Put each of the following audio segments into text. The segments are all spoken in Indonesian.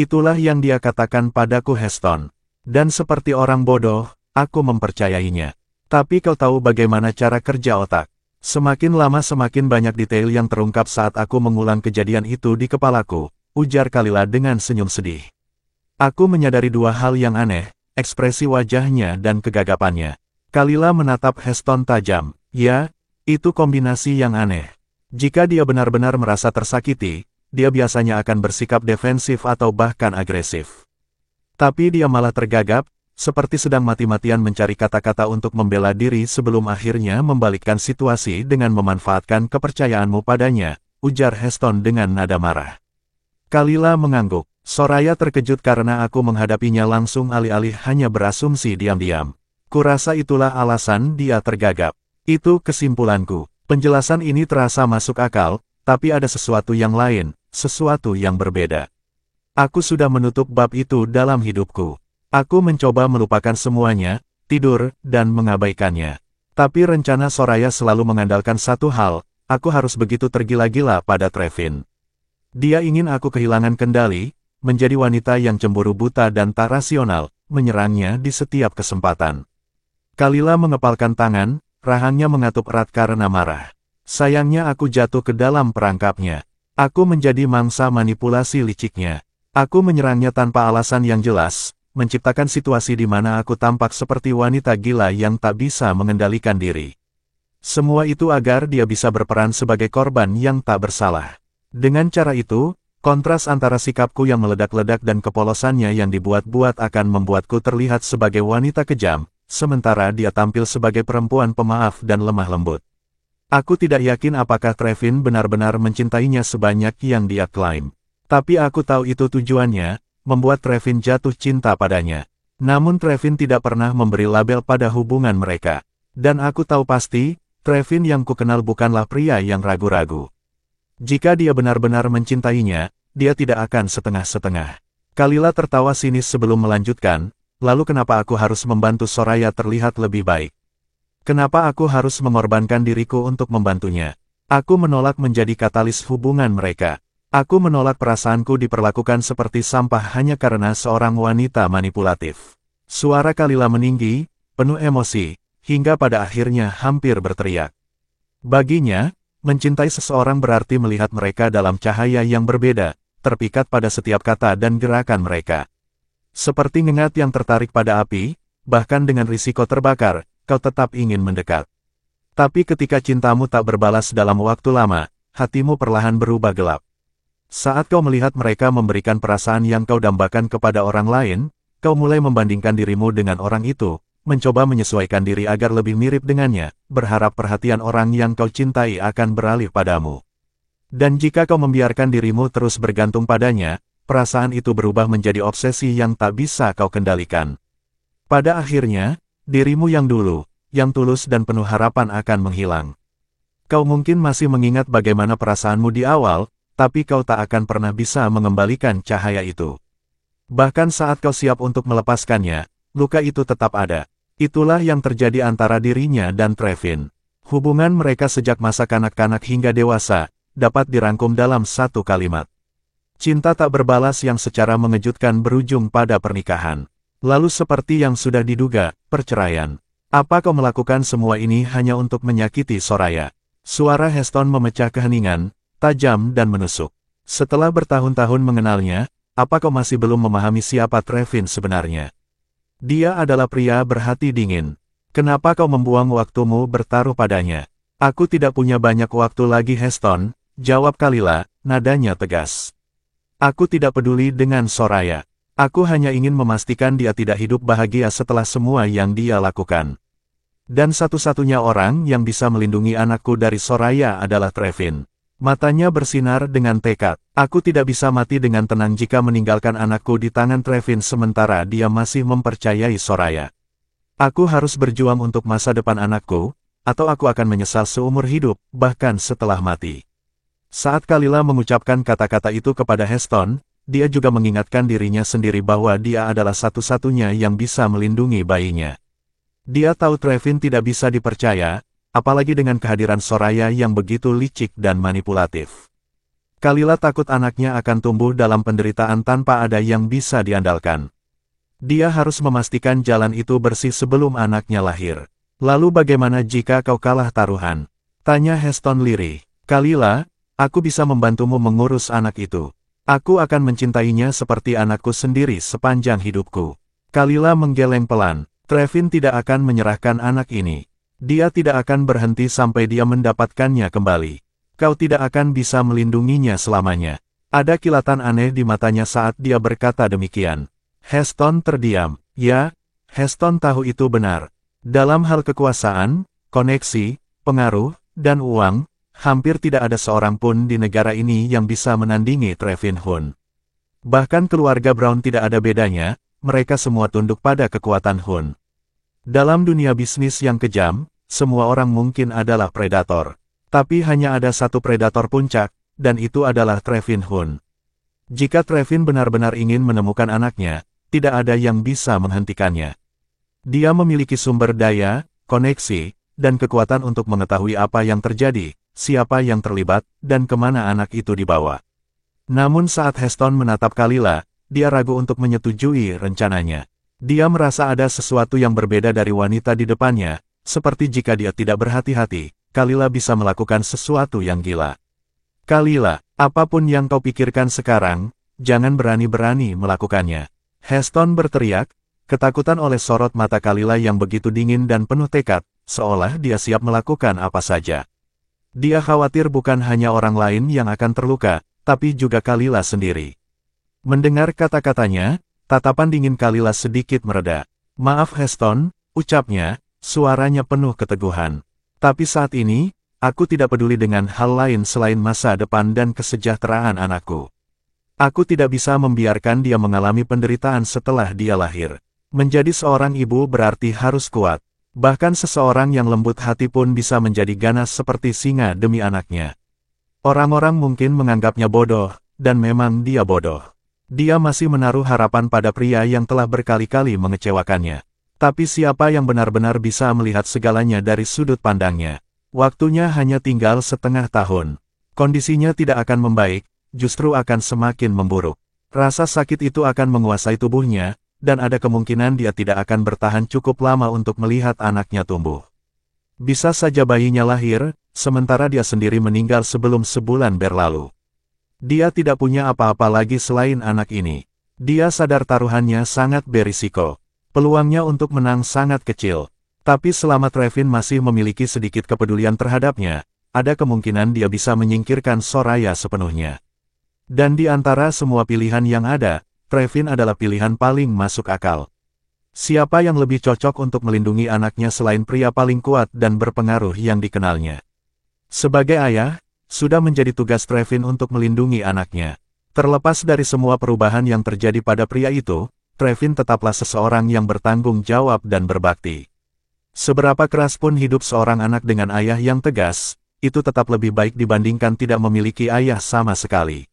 Itulah yang dia katakan padaku Heston. Dan seperti orang bodoh, aku mempercayainya. Tapi kau tahu bagaimana cara kerja otak. Semakin lama semakin banyak detail yang terungkap saat aku mengulang kejadian itu di kepalaku, ujar Kalila dengan senyum sedih. Aku menyadari dua hal yang aneh, ekspresi wajahnya dan kegagapannya. Kalila menatap Heston tajam. Ya, itu kombinasi yang aneh. Jika dia benar-benar merasa tersakiti, dia biasanya akan bersikap defensif atau bahkan agresif. Tapi dia malah tergagap, seperti sedang mati-matian mencari kata-kata untuk membela diri sebelum akhirnya membalikkan situasi dengan memanfaatkan kepercayaanmu padanya, ujar Heston dengan nada marah. Kalila mengangguk. Soraya terkejut karena aku menghadapinya langsung alih-alih hanya berasumsi diam-diam. Kurasa itulah alasan dia tergagap. Itu kesimpulanku. Penjelasan ini terasa masuk akal, tapi ada sesuatu yang lain, sesuatu yang berbeda. Aku sudah menutup bab itu dalam hidupku. Aku mencoba melupakan semuanya, tidur, dan mengabaikannya. Tapi rencana Soraya selalu mengandalkan satu hal, aku harus begitu tergila-gila pada Trevin. Dia ingin aku kehilangan kendali, menjadi wanita yang cemburu buta dan tak rasional, menyerangnya di setiap kesempatan. Kalila mengepalkan tangan, rahangnya mengatup erat karena marah. Sayangnya aku jatuh ke dalam perangkapnya. Aku menjadi mangsa manipulasi liciknya. Aku menyerangnya tanpa alasan yang jelas, menciptakan situasi di mana aku tampak seperti wanita gila yang tak bisa mengendalikan diri. Semua itu agar dia bisa berperan sebagai korban yang tak bersalah. Dengan cara itu, kontras antara sikapku yang meledak-ledak dan kepolosannya yang dibuat-buat akan membuatku terlihat sebagai wanita kejam, sementara dia tampil sebagai perempuan pemaaf dan lemah lembut. Aku tidak yakin apakah Trevin benar-benar mencintainya sebanyak yang dia klaim. Tapi aku tahu itu tujuannya, membuat Trevin jatuh cinta padanya. Namun Trevin tidak pernah memberi label pada hubungan mereka. Dan aku tahu pasti, Trevin yang kukenal bukanlah pria yang ragu-ragu. Jika dia benar-benar mencintainya, dia tidak akan setengah-setengah. Kalila tertawa sinis sebelum melanjutkan, lalu kenapa aku harus membantu Soraya terlihat lebih baik? Kenapa aku harus mengorbankan diriku untuk membantunya? Aku menolak menjadi katalis hubungan mereka. Aku menolak perasaanku diperlakukan seperti sampah hanya karena seorang wanita manipulatif. Suara Kalila meninggi, penuh emosi, hingga pada akhirnya hampir berteriak. Baginya, mencintai seseorang berarti melihat mereka dalam cahaya yang berbeda, terpikat pada setiap kata dan gerakan mereka. Seperti ngengat yang tertarik pada api, bahkan dengan risiko terbakar, kau tetap ingin mendekat. Tapi ketika cintamu tak berbalas dalam waktu lama, hatimu perlahan berubah gelap. Saat kau melihat mereka memberikan perasaan yang kau dambakan kepada orang lain, kau mulai membandingkan dirimu dengan orang itu, mencoba menyesuaikan diri agar lebih mirip dengannya, berharap perhatian orang yang kau cintai akan beralih padamu. Dan jika kau membiarkan dirimu terus bergantung padanya, perasaan itu berubah menjadi obsesi yang tak bisa kau kendalikan. Pada akhirnya, dirimu yang dulu, yang tulus dan penuh harapan akan menghilang. Kau mungkin masih mengingat bagaimana perasaanmu di awal, tapi kau tak akan pernah bisa mengembalikan cahaya itu. Bahkan saat kau siap untuk melepaskannya, luka itu tetap ada. Itulah yang terjadi antara dirinya dan Trevin. Hubungan mereka sejak masa kanak-kanak hingga dewasa, dapat dirangkum dalam satu kalimat. Cinta tak berbalas yang secara mengejutkan berujung pada pernikahan. Lalu seperti yang sudah diduga, perceraian. Apa kau melakukan semua ini hanya untuk menyakiti Soraya? Suara Heston memecah keheningan, tajam dan menusuk. Setelah bertahun-tahun mengenalnya, apa kau masih belum memahami siapa Trevin sebenarnya? Dia adalah pria berhati dingin. Kenapa kau membuang waktumu bertaruh padanya? Aku tidak punya banyak waktu lagi Heston, jawab Kalila, nadanya tegas. Aku tidak peduli dengan Soraya. Aku hanya ingin memastikan dia tidak hidup bahagia setelah semua yang dia lakukan. Dan satu-satunya orang yang bisa melindungi anakku dari Soraya adalah Trevin. Matanya bersinar dengan tekad. Aku tidak bisa mati dengan tenang jika meninggalkan anakku di tangan Trevin sementara dia masih mempercayai Soraya. Aku harus berjuang untuk masa depan anakku, atau aku akan menyesal seumur hidup, bahkan setelah mati. Saat Kalila mengucapkan kata-kata itu kepada Heston, dia juga mengingatkan dirinya sendiri bahwa dia adalah satu-satunya yang bisa melindungi bayinya. Dia tahu Trevin tidak bisa dipercaya, apalagi dengan kehadiran Soraya yang begitu licik dan manipulatif. Kalila takut anaknya akan tumbuh dalam penderitaan tanpa ada yang bisa diandalkan. Dia harus memastikan jalan itu bersih sebelum anaknya lahir. Lalu bagaimana jika kau kalah taruhan? Tanya Heston lirih. Kalila, aku bisa membantumu mengurus anak itu. Aku akan mencintainya seperti anakku sendiri sepanjang hidupku. Kalila menggeleng pelan. Trevin tidak akan menyerahkan anak ini. Dia tidak akan berhenti sampai dia mendapatkannya kembali. Kau tidak akan bisa melindunginya selamanya. Ada kilatan aneh di matanya saat dia berkata demikian. Heston terdiam. Ya, Heston tahu itu benar. Dalam hal kekuasaan, koneksi, pengaruh, dan uang, hampir tidak ada seorang pun di negara ini yang bisa menandingi Trevin Hun. Bahkan keluarga Brown tidak ada bedanya, mereka semua tunduk pada kekuatan Hun. Dalam dunia bisnis yang kejam, semua orang mungkin adalah predator. Tapi hanya ada satu predator puncak, dan itu adalah Trevin Hun. Jika Trevin benar-benar ingin menemukan anaknya, tidak ada yang bisa menghentikannya. Dia memiliki sumber daya, koneksi, dan kekuatan untuk mengetahui apa yang terjadi, siapa yang terlibat, dan kemana anak itu dibawa. Namun saat Heston menatap Kalila, dia ragu untuk menyetujui rencananya. Dia merasa ada sesuatu yang berbeda dari wanita di depannya, seperti jika dia tidak berhati-hati, Kalila bisa melakukan sesuatu yang gila. Kalila, apapun yang kau pikirkan sekarang, jangan berani-berani melakukannya. Heston berteriak, ketakutan oleh sorot mata Kalila yang begitu dingin dan penuh tekad, seolah dia siap melakukan apa saja. Dia khawatir bukan hanya orang lain yang akan terluka, tapi juga Kalila sendiri. Mendengar kata-katanya, tatapan dingin Kalila sedikit mereda. Maaf Heston, ucapnya, suaranya penuh keteguhan. Tapi saat ini, aku tidak peduli dengan hal lain selain masa depan dan kesejahteraan anakku. Aku tidak bisa membiarkan dia mengalami penderitaan setelah dia lahir. Menjadi seorang ibu berarti harus kuat. Bahkan seseorang yang lembut hati pun bisa menjadi ganas seperti singa demi anaknya. Orang-orang mungkin menganggapnya bodoh, dan memang dia bodoh. Dia masih menaruh harapan pada pria yang telah berkali-kali mengecewakannya. Tapi siapa yang benar-benar bisa melihat segalanya dari sudut pandangnya? Waktunya hanya tinggal setengah tahun. Kondisinya tidak akan membaik, justru akan semakin memburuk. Rasa sakit itu akan menguasai tubuhnya, dan ada kemungkinan dia tidak akan bertahan cukup lama untuk melihat anaknya tumbuh. Bisa saja bayinya lahir, sementara dia sendiri meninggal sebelum sebulan berlalu. Dia tidak punya apa-apa lagi selain anak ini. Dia sadar taruhannya sangat berisiko. Peluangnya untuk menang sangat kecil. Tapi selama Trevin masih memiliki sedikit kepedulian terhadapnya, ada kemungkinan dia bisa menyingkirkan Soraya sepenuhnya. Dan di antara semua pilihan yang ada, Trevin adalah pilihan paling masuk akal. Siapa yang lebih cocok untuk melindungi anaknya selain pria paling kuat dan berpengaruh yang dikenalnya? Sebagai ayah, sudah menjadi tugas Trevin untuk melindungi anaknya. Terlepas dari semua perubahan yang terjadi pada pria itu, Trevin tetaplah seseorang yang bertanggung jawab dan berbakti. Seberapa keras pun hidup seorang anak dengan ayah yang tegas, itu tetap lebih baik dibandingkan tidak memiliki ayah sama sekali.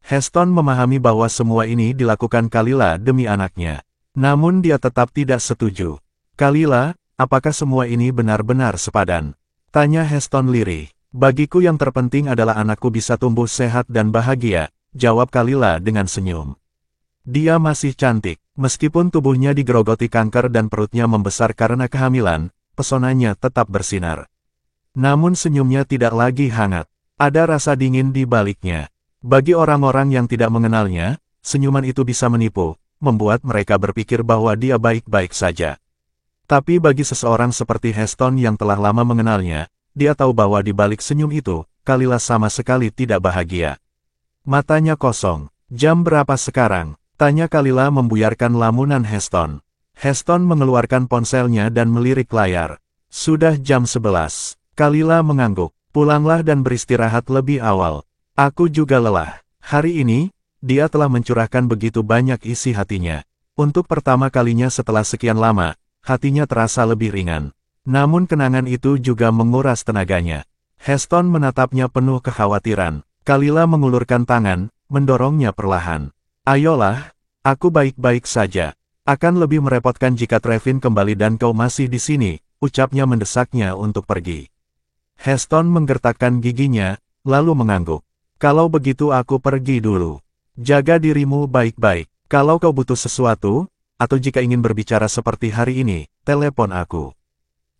Heston memahami bahwa semua ini dilakukan Kalila demi anaknya. Namun dia tetap tidak setuju. Kalila, apakah semua ini benar-benar sepadan? Tanya Heston lirih. Bagiku yang terpenting adalah anakku bisa tumbuh sehat dan bahagia, jawab Kalila dengan senyum. Dia masih cantik, meskipun tubuhnya digerogoti kanker dan perutnya membesar karena kehamilan, pesonanya tetap bersinar. Namun senyumnya tidak lagi hangat, ada rasa dingin di baliknya. Bagi orang-orang yang tidak mengenalnya, senyuman itu bisa menipu, membuat mereka berpikir bahwa dia baik-baik saja. Tapi bagi seseorang seperti Heston yang telah lama mengenalnya, dia tahu bahwa di balik senyum itu, Kalila sama sekali tidak bahagia. Matanya kosong. Jam berapa sekarang? Tanya Kalila membuyarkan lamunan Heston. Heston mengeluarkan ponselnya dan melirik layar. Sudah jam 11. Kalila mengangguk. Pulanglah dan beristirahat lebih awal. Aku juga lelah. Hari ini, dia telah mencurahkan begitu banyak isi hatinya. Untuk pertama kalinya setelah sekian lama, hatinya terasa lebih ringan. Namun kenangan itu juga menguras tenaganya. Heston menatapnya penuh kekhawatiran. Kalila mengulurkan tangan, mendorongnya perlahan. Ayolah, aku baik-baik saja. Akan lebih merepotkan jika Trevin kembali dan kau masih di sini, ucapnya mendesaknya untuk pergi. Heston menggertakkan giginya, lalu mengangguk. Kalau begitu aku pergi dulu. Jaga dirimu baik-baik. Kalau kau butuh sesuatu, atau jika ingin berbicara seperti hari ini, telepon aku.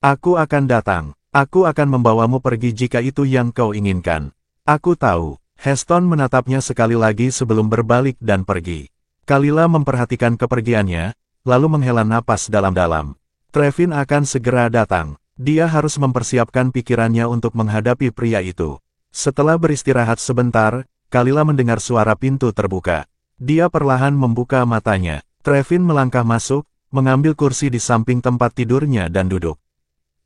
Aku akan datang. Aku akan membawamu pergi jika itu yang kau inginkan. Aku tahu. Heston menatapnya sekali lagi sebelum berbalik dan pergi. Kalila memperhatikan kepergiannya, lalu menghela napas dalam-dalam. Trevin akan segera datang. Dia harus mempersiapkan pikirannya untuk menghadapi pria itu. Setelah beristirahat sebentar, Kalila mendengar suara pintu terbuka. Dia perlahan membuka matanya. Trevin melangkah masuk, mengambil kursi di samping tempat tidurnya dan duduk.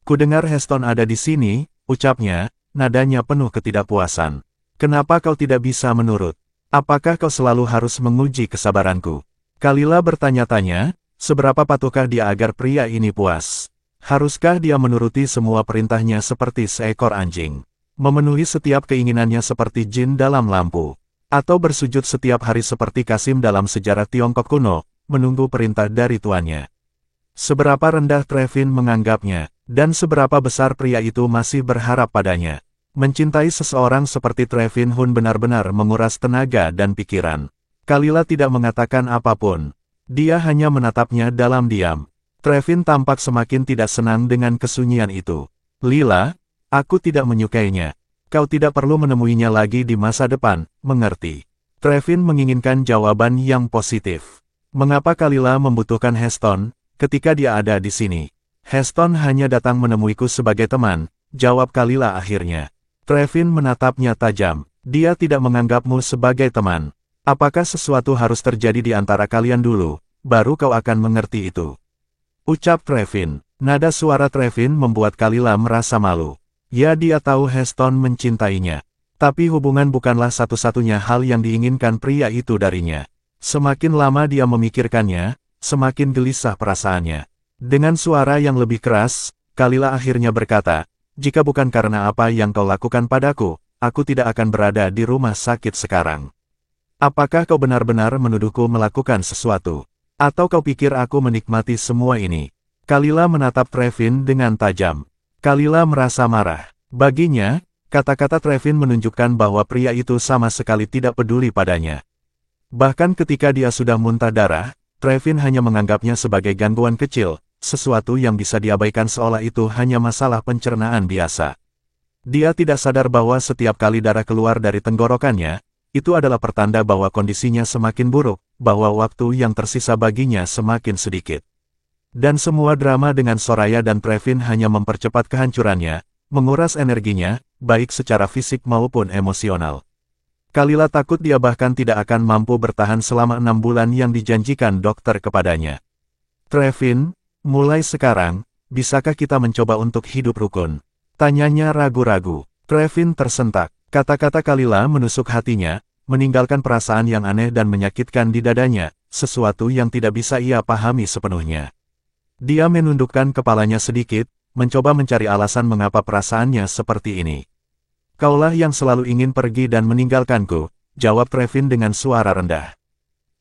Kudengar Heston ada di sini, ucapnya, nadanya penuh ketidakpuasan. Kenapa kau tidak bisa menurut? Apakah kau selalu harus menguji kesabaranku? Kalila bertanya-tanya, seberapa patuhkah dia agar pria ini puas? Haruskah dia menuruti semua perintahnya seperti seekor anjing? Memenuhi setiap keinginannya seperti jin dalam lampu? Atau bersujud setiap hari seperti Kasim dalam sejarah Tiongkok kuno, menunggu perintah dari tuannya? Seberapa rendah Trevin menganggapnya, dan seberapa besar pria itu masih berharap padanya? Mencintai seseorang seperti Trevin Hun benar-benar menguras tenaga dan pikiran. Kalila tidak mengatakan apapun. Dia hanya menatapnya dalam diam. Trevin tampak semakin tidak senang dengan kesunyian itu. Lila, aku tidak menyukainya. Kau tidak perlu menemuinya lagi di masa depan, mengerti? Trevin menginginkan jawaban yang positif. Mengapa Kalila membutuhkan Heston, ketika dia ada di sini? Heston hanya datang menemuiku sebagai teman, jawab Kalila akhirnya. Trevin menatapnya tajam. Dia tidak menganggapmu sebagai teman. Apakah sesuatu harus terjadi di antara kalian dulu, baru kau akan mengerti itu? Ucap Trevin. Nada suara Trevin membuat Kalila merasa malu. Ya, dia tahu Heston mencintainya. Tapi hubungan bukanlah satu-satunya hal yang diinginkan pria itu darinya. Semakin lama dia memikirkannya, semakin gelisah perasaannya. Dengan suara yang lebih keras, Kalila akhirnya berkata, jika bukan karena apa yang kau lakukan padaku, aku tidak akan berada di rumah sakit sekarang. Apakah kau benar-benar menuduhku melakukan sesuatu? Atau kau pikir aku menikmati semua ini? Kalila menatap Trevin dengan tajam. Kalila merasa marah. Baginya, kata-kata Trevin menunjukkan bahwa pria itu sama sekali tidak peduli padanya. Bahkan ketika dia sudah muntah darah, Trevin hanya menganggapnya sebagai gangguan kecil, sesuatu yang bisa diabaikan seolah itu hanya masalah pencernaan biasa. Dia tidak sadar bahwa setiap kali darah keluar dari tenggorokannya, itu adalah pertanda bahwa kondisinya semakin buruk, bahwa waktu yang tersisa baginya semakin sedikit. Dan semua drama dengan Soraya dan Trevin hanya mempercepat kehancurannya, menguras energinya, baik secara fisik maupun emosional. Kalila takut dia bahkan tidak akan mampu bertahan selama 6 bulan yang dijanjikan dokter kepadanya. Trevin, mulai sekarang, bisakah kita mencoba untuk hidup rukun? Tanyanya ragu-ragu. Trevin tersentak. Kata-kata Kalila menusuk hatinya, meninggalkan perasaan yang aneh dan menyakitkan di dadanya, sesuatu yang tidak bisa ia pahami sepenuhnya. Dia menundukkan kepalanya sedikit, mencoba mencari alasan mengapa perasaannya seperti ini. Kaulah yang selalu ingin pergi dan meninggalkanku, jawab Trevin dengan suara rendah.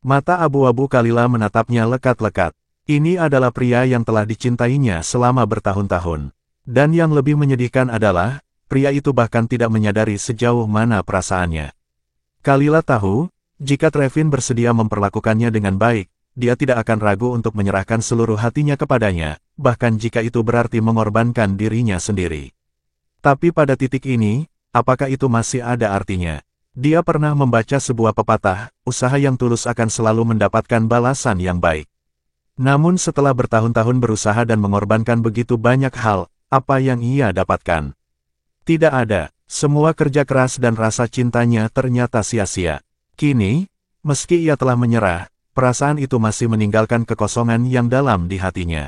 Mata abu-abu Kalila menatapnya lekat-lekat. Ini adalah pria yang telah dicintainya selama bertahun-tahun. Dan yang lebih menyedihkan adalah, pria itu bahkan tidak menyadari sejauh mana perasaannya. Kalila tahu, jika Trevin bersedia memperlakukannya dengan baik, dia tidak akan ragu untuk menyerahkan seluruh hatinya kepadanya, bahkan jika itu berarti mengorbankan dirinya sendiri. Tapi pada titik ini, apakah itu masih ada artinya? Dia pernah membaca sebuah pepatah, usaha yang tulus akan selalu mendapatkan balasan yang baik. Namun setelah bertahun-tahun berusaha dan mengorbankan begitu banyak hal, apa yang ia dapatkan? Tidak ada. Semua kerja keras dan rasa cintanya ternyata sia-sia. Kini, meski ia telah menyerah, perasaan itu masih meninggalkan kekosongan yang dalam di hatinya.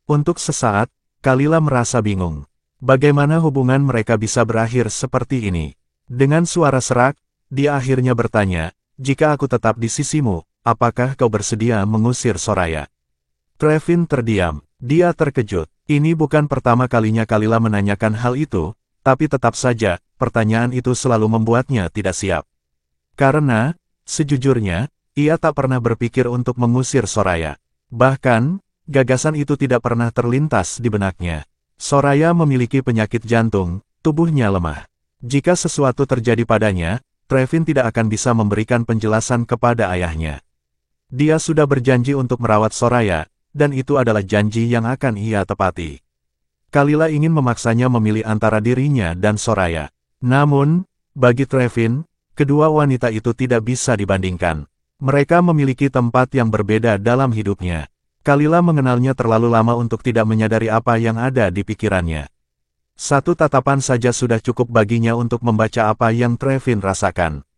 Untuk sesaat, Kalila merasa bingung. Bagaimana hubungan mereka bisa berakhir seperti ini? Dengan suara serak, dia akhirnya bertanya, jika aku tetap di sisimu, apakah kau bersedia mengusir Soraya? Trevin terdiam. Dia terkejut. Ini bukan pertama kalinya Kalila menanyakan hal itu, tapi tetap saja, pertanyaan itu selalu membuatnya tidak siap. Karena, sejujurnya, ia tak pernah berpikir untuk mengusir Soraya. Bahkan, gagasan itu tidak pernah terlintas di benaknya. Soraya memiliki penyakit jantung, tubuhnya lemah. Jika sesuatu terjadi padanya, Trevin tidak akan bisa memberikan penjelasan kepada ayahnya. Dia sudah berjanji untuk merawat Soraya, dan itu adalah janji yang akan ia tepati. Kalila ingin memaksanya memilih antara dirinya dan Soraya. Namun, bagi Trevin, kedua wanita itu tidak bisa dibandingkan. Mereka memiliki tempat yang berbeda dalam hidupnya. Kalila mengenalnya terlalu lama untuk tidak menyadari apa yang ada di pikirannya. Satu tatapan saja sudah cukup baginya untuk membaca apa yang Trevin rasakan.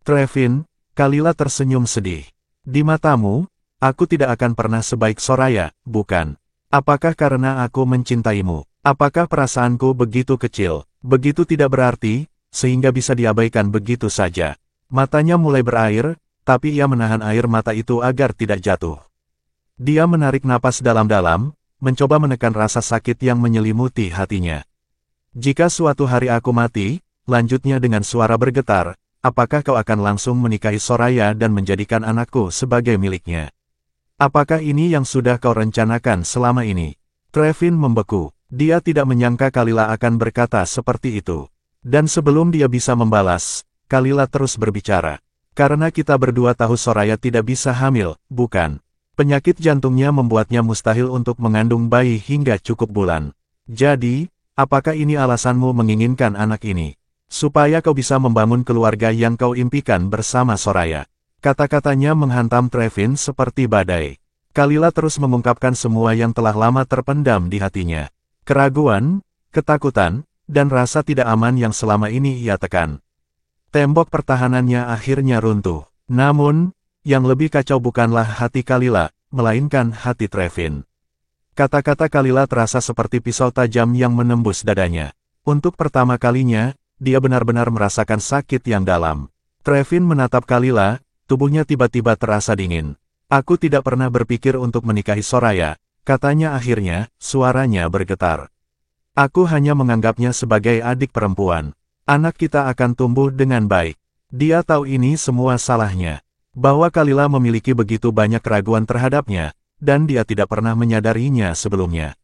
Trevin, Kalila tersenyum sedih. Di matamu, aku tidak akan pernah sebaik Soraya, bukan? Apakah karena aku mencintaimu? Apakah perasaanku begitu kecil, begitu tidak berarti, sehingga bisa diabaikan begitu saja? Matanya mulai berair, tapi ia menahan air mata itu agar tidak jatuh. Dia menarik napas dalam-dalam, mencoba menekan rasa sakit yang menyelimuti hatinya. Jika suatu hari aku mati, lanjutnya dengan suara bergetar, apakah kau akan langsung menikahi Soraya dan menjadikan anakku sebagai miliknya? Apakah ini yang sudah kau rencanakan selama ini? Trevin membeku. Dia tidak menyangka Kalila akan berkata seperti itu. Dan sebelum dia bisa membalas, Kalila terus berbicara. Karena kita berdua tahu Soraya tidak bisa hamil, bukan? Penyakit jantungnya membuatnya mustahil untuk mengandung bayi hingga cukup bulan. Jadi, apakah ini alasanmu menginginkan anak ini? Supaya kau bisa membangun keluarga yang kau impikan bersama Soraya. Kata-katanya menghantam Trevin seperti badai. Kalila terus mengungkapkan semua yang telah lama terpendam di hatinya. Keraguan, ketakutan, dan rasa tidak aman yang selama ini ia tekan. Tembok pertahanannya akhirnya runtuh. Namun, yang lebih kacau bukanlah hati Kalila, melainkan hati Trevin. Kata-kata Kalila terasa seperti pisau tajam yang menembus dadanya. Untuk pertama kalinya, dia benar-benar merasakan sakit yang dalam. Trevin menatap Kalila, tubuhnya tiba-tiba terasa dingin. Aku tidak pernah berpikir untuk menikahi Soraya, katanya akhirnya, suaranya bergetar. Aku hanya menganggapnya sebagai adik perempuan. Anak kita akan tumbuh dengan baik. Dia tahu ini semua salahnya. Bahwa Kalila memiliki begitu banyak keraguan terhadapnya, dan dia tidak pernah menyadarinya sebelumnya.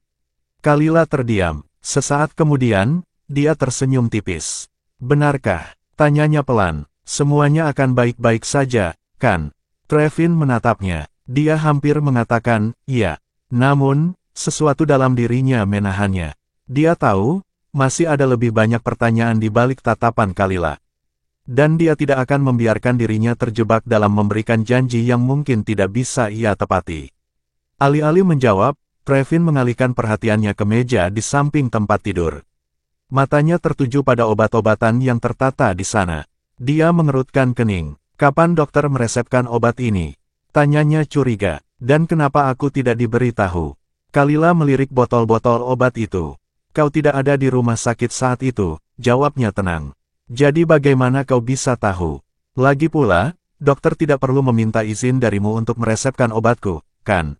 Kalila terdiam. Sesaat kemudian, dia tersenyum tipis. Benarkah? Tanyanya pelan. Semuanya akan baik-baik saja, kan? Trevin menatapnya. Dia hampir mengatakan, iya. Namun, sesuatu dalam dirinya menahannya. Dia tahu, masih ada lebih banyak pertanyaan di balik tatapan Kalila. Dan dia tidak akan membiarkan dirinya terjebak dalam memberikan janji yang mungkin tidak bisa ia tepati. Alih-alih menjawab, Trevin mengalihkan perhatiannya ke meja di samping tempat tidur. Matanya tertuju pada obat-obatan yang tertata di sana. Dia mengerutkan kening. Kapan dokter meresepkan obat ini? Tanyanya curiga. Dan kenapa aku tidak diberitahu? Kalila melirik botol-botol obat itu. Kau tidak ada di rumah sakit saat itu, jawabnya tenang. Jadi bagaimana kau bisa tahu? Lagi pula, dokter tidak perlu meminta izin darimu untuk meresepkan obatku, kan?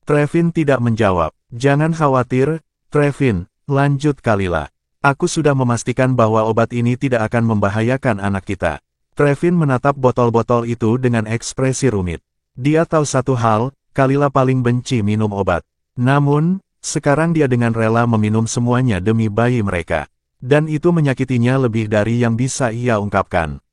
Trevin tidak menjawab. Jangan khawatir, Trevin, lanjut Kalila. Aku sudah memastikan bahwa obat ini tidak akan membahayakan anak kita. Trevin menatap botol-botol itu dengan ekspresi rumit. Dia tahu satu hal, Kalila paling benci minum obat. Namun, sekarang dia dengan rela meminum semuanya demi bayi mereka. Dan itu menyakitinya lebih dari yang bisa ia ungkapkan.